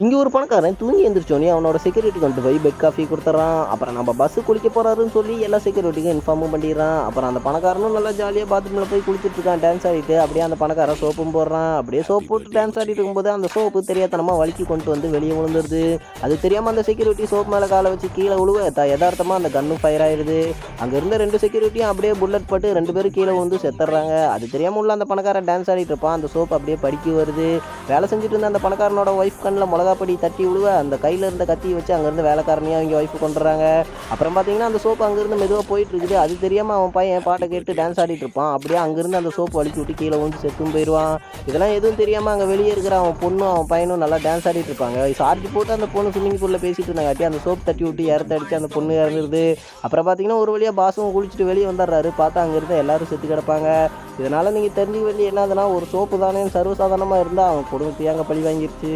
இங்க ஒரு பணக்காரன் தூங்கி எந்திரிச்சோனே அவனோட செக்யூரிட்டி கொண்டு போய் பெட் காஃபி குடுத்துறான். அப்புறம் நம்ம பஸ் குளிக்க போறாருன்னு சொல்லி எல்லா செக்யூரிட்டிக்கும் இன்ஃபார்மும் பண்ணிடுறான். அப்புறம் அந்த பணக்காரனும் நல்லா ஜாலியா பாத்ரூம்ல போய் குளிச்சிட்டு இருக்கான் டான்ஸ் ஆடிட்டு. அப்படியே அந்த பணக்காரன் சோப்பும் போடுறான். அப்படியே சோப் போட்டு டான்ஸ் ஆடிட்டு இருக்கும்போது அந்த சோப்பு தெரியாத்தனமா வழுக்கி கொண்டு வந்து வெளியே விழுந்துருது. அது தெரியாம அந்த செக்யூரிட்டி சோப் மேல காலை வச்சு கீழே விழுவ எதார்த்தமா அந்த கன்னும் ஃபயர் ஆயிருது. அங்க இருந்த 2 செக்யூரிட்டியும் அப்படியே புல்லட் பட்டு 2 பேரும் கீழே விழுந்து செத்துடுறாங்க. அது தெரியாம உள்ள அந்த பணக்காரன் டான்ஸ் ஆடிட்டு இருப்பான். அந்த சோப் அப்படியே படிக்கி வருது. வேலை செஞ்சுட்டு இருந்த அந்த பணக்காரனோட ஒய்ஃப் கண்ணில் மிளகாப்பொடி தட்டி விழுவ அந்த கையில் இருந்த கத்தியை வச்சு அங்கேருந்து வேலைக்காரனையும் அவங்க ஒய்ஃபு கொண்டுறாங்க. அப்புறம் பார்த்தீங்கன்னா அந்த சோப்பு அங்கேருந்து மெதுவாக போயிட்டு இருக்குது. அது தெரியாமல் அவன் பையன் பாட்டை கேட்டு டான்ஸ் ஆடிட்டு இருப்பான். அப்படியே அங்கேருந்து அந்த சோப்பு வலிக்கி விட்டு கீழே வந்து செத்தும் போயிடுவான். இதெல்லாம் எதுவும் தெரியாமல் அங்கே வெளியே இருக்கிற அவன் பொண்ணும் அவன் பையனும் நல்லா டான்ஸ் ஆடிட்டு இருப்பாங்க. சார்ஜ் போட்டு அந்த பொண்ணு ஸ்விம்மிங் பூலில் பேசிட்டு இருந்தாங்காட்டி அந்த சோப்பு தட்டி விட்டு இறத்த அடிச்சு அந்த பொண்ணு இறந்துருது. அப்புறம் பார்த்தீங்கன்னா ஒரு வழியாக பாசும் குளிச்சுட்டு வெளியே வந்துடுறாரு. பார்த்தா அங்கே இருந்த எல்லாரும் செத்து கிடப்பாங்க. இதனால் நீங்கள் தெரிஞ்சுக்க வேண்டிய என்னதுன்னா ஒரு சோப்பு தானே சர்வசாதாரணமாக இருந்தால் அவன் குடும்பத்தையே அங்கே பழி வாங்கிருச்சு.